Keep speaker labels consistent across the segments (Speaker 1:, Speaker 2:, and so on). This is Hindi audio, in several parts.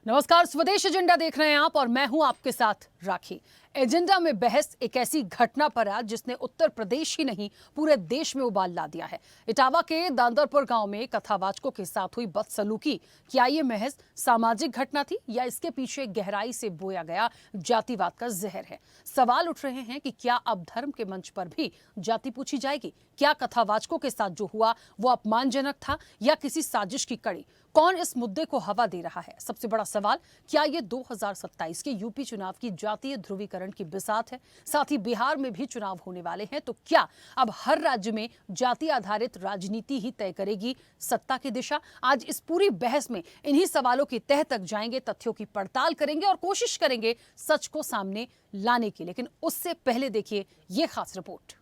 Speaker 1: नमस्कार, स्वदेश एजेंडा देख रहे हैं आप और मैं हूं आपके साथ राखी। एजेंडा में बहस एक ऐसी घटना पर है जिसने उत्तर प्रदेश ही नहीं पूरे देश में उबाल ला दिया है। इटावा के दांदरपुर गांव में कथावाचकों के साथ हुई बदसलूकी, क्या ये महज सामाजिक घटना थी या इसके पीछे गहराई से बोया गया जातिवाद का जहर है? सवाल उठ रहे हैं कि क्या अब धर्म के मंच पर भी जाति पूछी जाएगी? क्या कथावाचकों के साथ जो हुआ वो अपमानजनक था या किसी साजिश की कड़ी? कौन इस मुद्दे को हवा दे रहा है? सबसे बड़ा सवाल, क्या ये 2027 के यूपी चुनाव की जातीय ध्रुवीकरण की बिसात है? साथ ही बिहार में भी चुनाव होने वाले हैं, तो क्या अब हर राज्य में जाति आधारित राजनीति ही तय करेगी सत्ता की दिशा? आज इस पूरी बहस में इन्हीं सवालों की तह तक जाएंगे, तथ्यों की पड़ताल करेंगे और कोशिश करेंगे सच को सामने लाने की। लेकिन उससे पहले देखिए ये खास रिपोर्ट।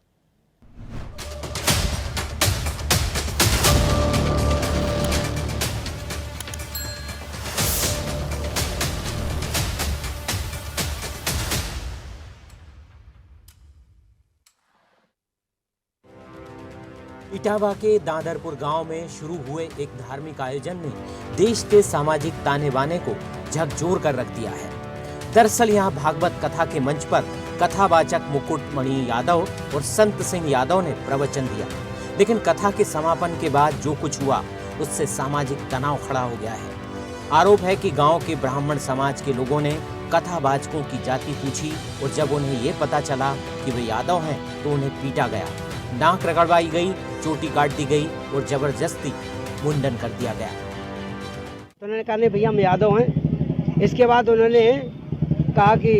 Speaker 2: इटावा के दादरपुर गांव में शुरू हुए एक धार्मिक आयोजन ने देश के सामाजिक ताने बाने को झकझोर कर रख दिया है। दरअसल यहां भागवत कथा के मंच पर कथावाचक मुकुटमणि यादव और संत सिंह यादव ने प्रवचन दिया, लेकिन कथा के समापन के बाद जो कुछ हुआ उससे सामाजिक तनाव खड़ा हो गया है। आरोप है कि गांव के ब्राह्मण समाज के लोगों ने कथावाचकों की जाति पूछी और जब उन्हें ये पता चला कि वे यादव हैं तो उन्हें पीटा गया, नाक रगड़वाई गई, चोटी काट दी गई और जबरदस्ती मुंडन कर दिया गया।
Speaker 3: तो उन्होंने कहा नहीं भैया हम यादव हैं। इसके बाद उन्होंने कहा कि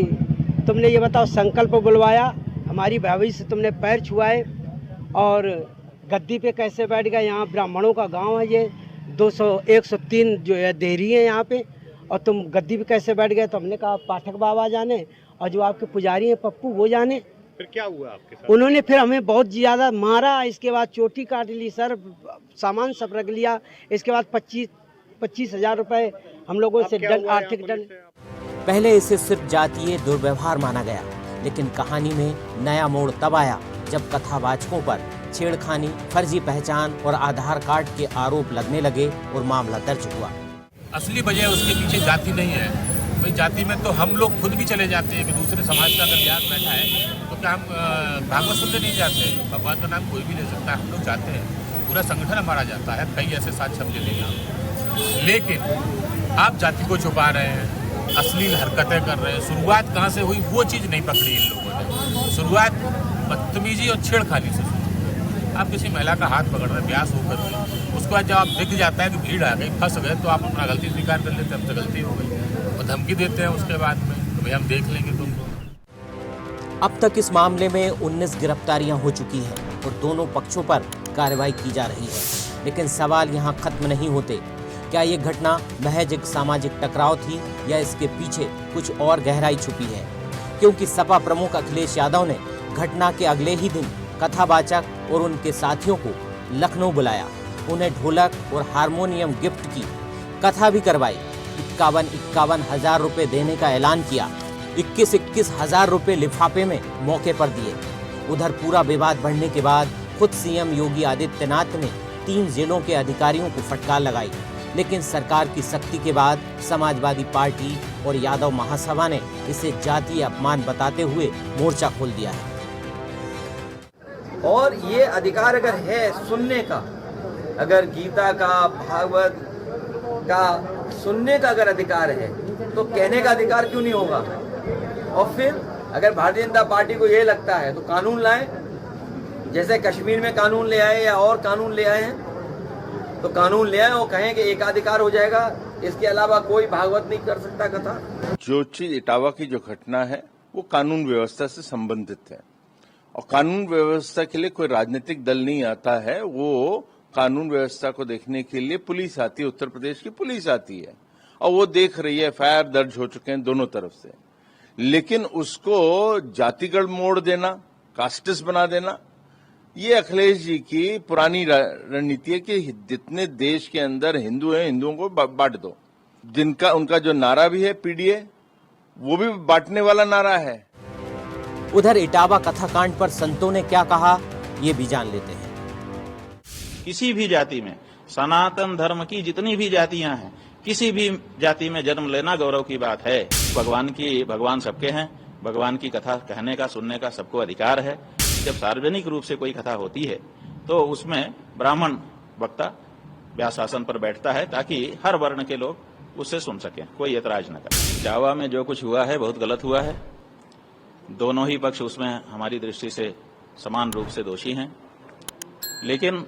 Speaker 3: तुमने ये बताओ संकल्प बुलवाया, हमारी भाभी से तुमने पैर छुआए और गद्दी पे कैसे बैठ गए? यहाँ ब्राह्मणों का गांव है, ये 103 जो है देहरी है यहाँ पे, और तुम गद्दी पे कैसे बैठ गए? तो हमने कहा पाठक बाबा जाने और जो आपके पुजारी हैं पप्पू वो जाने।
Speaker 4: फिर क्या हुआ आपके साथ?
Speaker 3: उन्होंने फिर हमें बहुत ज़्यादा मारा, इसके बाद चोटी काट ली, सर सामान सब रख लिया। इसके बाद 25,000 रुपये हम लोगों से दंड, आर्थिक दंड।
Speaker 2: पहले इसे सिर्फ जातीय दुर्व्यवहार माना गया, लेकिन कहानी में नया मोड़ तब आया जब कथावाचकों पर छेड़खानी, फर्जी पहचान और आधार कार्ड के आरोप लगने लगे और मामला दर्ज हुआ।
Speaker 4: असली वजह उसके पीछे जाति नहीं है भाई। जाति में तो हम लोग खुद भी चले जाते हैं कि दूसरे समाज का अगर ब्याह बैठा है तो क्या हम भागवत सुनने नहीं जाते? भगवान का नाम कोई भी ले सकता है, हम लोग जाते हैं, पूरा संगठन हमारा जाता है, कई ऐसे साथ छप लेंगे हम। लेकिन आप जाति को छुपा रहे हैं, अश्लील हरकतें कर रहे हैं। शुरुआत कहाँ से हुई वो चीज़ नहीं पकड़ी इन लोगों ने। शुरुआत बदतमीजी और छेड़खानी से। आप किसी महिला का हाथ पकड़ रहे हैं ब्यास होकर के, उसके बाद जब आप दिख जाता है कि भीड़ आ गई, फंस गए, तो आप अपना गलती स्वीकार कर लेते हैं, अब तो गलती हो गई, और धमकी देते हैं उसके बाद में तो भाई हम देख लेंगे तुमको।
Speaker 2: अब तक इस मामले में 19 गिरफ्तारियां हो चुकी हैं और दोनों पक्षों पर कार्रवाई की जा रही है, लेकिन सवाल यहां खत्म नहीं होते। क्या ये घटना महज एक सामाजिक टकराव थी या इसके पीछे कुछ और गहराई छुपी है? क्योंकि सपा प्रमुख अखिलेश यादव ने घटना के अगले ही दिन कथावाचक और उनके साथियों को लखनऊ बुलाया, उन्हें ढोलक और हारमोनियम गिफ्ट की, कथा भी करवाई, 51 हजार रुपए देने का ऐलान किया, 21 हजार रुपए लिफाफे में मौके पर दिए। उधर पूरा विवाद बढ़ने के बाद खुद सीएम योगी आदित्यनाथ ने 3 जिलों के अधिकारियों को फटकार लगाई, लेकिन सरकार की सख्ती के बाद समाजवादी पार्टी और यादव महासभा ने इसे जातीय अपमान बताते हुए मोर्चा खोल दिया है।
Speaker 5: और ये अधिकार अगर है सुनने का, अगर गीता का, भागवत का सुनने का अगर अधिकार है तो कहने का अधिकार क्यों नहीं होगा? और फिर अगर भारतीय जनता पार्टी को ये लगता है तो कानून लाए, जैसे कश्मीर में कानून ले आए या और कानून ले आए हैं, तो कानून ले आए और कहें कि एकाधिकार हो जाएगा, इसके अलावा कोई भागवत नहीं कर सकता कथा।
Speaker 6: जो चीज इटावा की जो घटना है वो कानून व्यवस्था से संबंधित है, और कानून व्यवस्था के लिए कोई राजनीतिक दल नहीं आता है। वो कानून व्यवस्था को देखने के लिए पुलिस आती है, उत्तर प्रदेश की पुलिस आती है, और वो देख रही है। एफआईआर दर्ज हो चुके हैं दोनों तरफ से, लेकिन उसको जातिगत मोड़ देना, कास्टिस्ट बना देना, ये अखिलेश जी की पुरानी रणनीति है कि जितने देश के अंदर हिंदू हैं हिंदुओं को बांट दो। जिनका उनका जो नारा भी है पीडीए, वो भी बांटने वाला नारा है।
Speaker 2: उधर इटावा कथाकांड पर संतों ने क्या कहा, ये भी जान लेते हैं।
Speaker 7: किसी भी जाति में, सनातन धर्म की जितनी भी जातियां हैं, किसी भी जाति में जन्म लेना गौरव की बात है। भगवान सबके हैं। भगवान की कथा कहने का, सुनने का सबको अधिकार है। जब सार्वजनिक रूप से कोई कथा होती है तो उसमें ब्राह्मण वक्ता व्यासासन पर बैठता है ताकि हर वर्ण के लोग उससे सुन सकें, कोई ऐतराज न करें। इटावा में जो कुछ हुआ है बहुत गलत हुआ है। दोनों ही पक्ष उसमें हमारी दृष्टि से समान रूप से दोषी हैं, लेकिन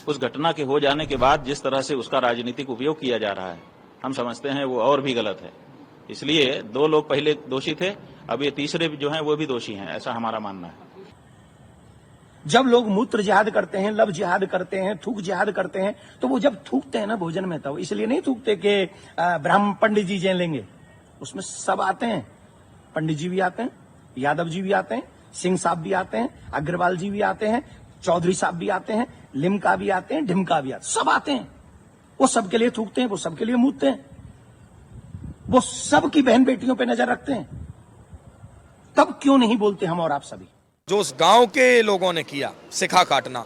Speaker 7: उस घटना के हो जाने के बाद जिस तरह से उसका राजनीतिक उपयोग किया जा रहा है, हम समझते हैं वो और भी गलत है। इसलिए 2 लोग पहले दोषी थे, अब ये तीसरे जो हैं वो भी दोषी हैं, ऐसा हमारा मानना है।
Speaker 8: जब लोग मूत्र जिहाद करते हैं, लब जिहाद करते हैं, थूक जिहाद करते हैं, तो वो जब थूकते हैं ना भोजन में, तो इसलिए नहीं थूकते कि ब्राह्मण पंडित जी जेल लेंगे। उसमें सब आते हैं, पंडित जी भी आते हैं, यादव जी भी आते हैं, सिंह साहब भी आते हैं, अग्रवाल जी भी आते हैं, चौधरी साहब भी आते हैं, लिमका भी आते हैं, ढिमका भी आते हैं, सब आते हैं। वो सबके लिए थूकते हैं, वो सबके लिए मूतते हैं, वो सबकी बहन बेटियों पे नजर रखते हैं। तब क्यों नहीं बोलते हम और आप सभी?
Speaker 9: जो उस गांव के लोगों ने किया सिखा काटना,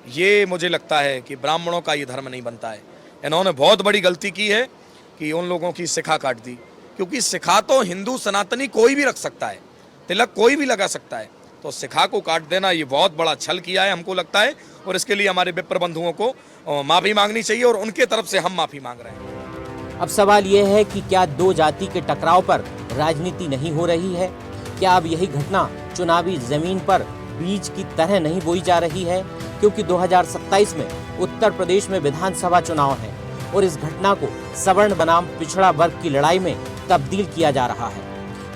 Speaker 9: ये मुझे लगता है कि ब्राह्मणों का ये धर्म नहीं बनता है। इन्होंने बहुत बड़ी गलती की है कि उन लोगों की सिखा काट दी, क्योंकि सिखा तो हिंदू सनातनी कोई भी रख सकता है, तिलक कोई भी लगा सकता है, तो सिखा को काट देना ये बहुत बड़ा छल किया है हमको लगता है। और इसके लिए हमारे विप्र बंधुओं को माफी मांगनी चाहिए और उनके तरफ से हम माफी मांग रहे हैं।
Speaker 2: अब सवाल यह है कि क्या 2 जाति के टकराव पर राजनीति नहीं हो रही है? क्या अब यही घटना चुनावी जमीन पर बीज की तरह नहीं बोई जा रही है? क्योंकि 2027 में उत्तर प्रदेश में विधानसभा चुनाव है और इस घटना को सवर्ण बनाम पिछड़ा वर्ग की लड़ाई में तब्दील किया जा रहा है।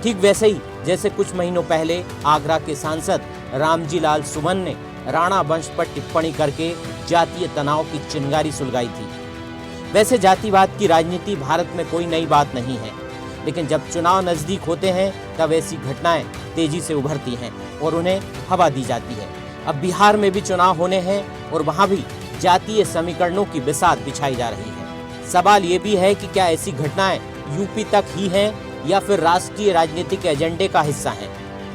Speaker 2: ठीक वैसे ही जैसे कुछ महीनों पहले आगरा के सांसद रामजी लाल सुमन ने राणा वंश पर टिप्पणी करके जातीय तनाव की चिंगारी सुलगाई थी। वैसे जातिवाद की राजनीति भारत में कोई नई बात नहीं है, लेकिन जब चुनाव नजदीक होते हैं तब ऐसी घटनाएं तेजी से उभरती हैं और उन्हें हवा दी जाती है। अब बिहार में भी चुनाव होने हैं और वहां भी जातीय समीकरणों की बिसात बिछाई जा रही है। सवाल ये भी है कि क्या ऐसी घटनाएं यूपी तक ही हैं या फिर राष्ट्रीय राजनीतिक एजेंडे का हिस्सा हैं?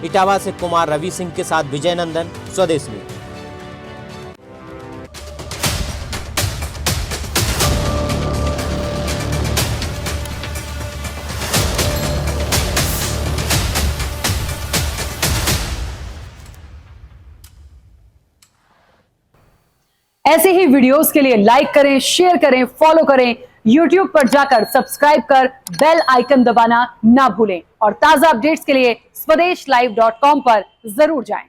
Speaker 2: इटावा से कुमार रवि सिंह के साथ विजय नंदन, स्वदेश न्यूज।
Speaker 1: ऐसे ही वीडियोस के लिए लाइक करें, शेयर करें, फॉलो करें। YouTube पर जाकर सब्सक्राइब कर बेल आइकन दबाना ना भूलें और ताजा अपडेट्स के लिए swedeshlive.com पर जरूर जाएं।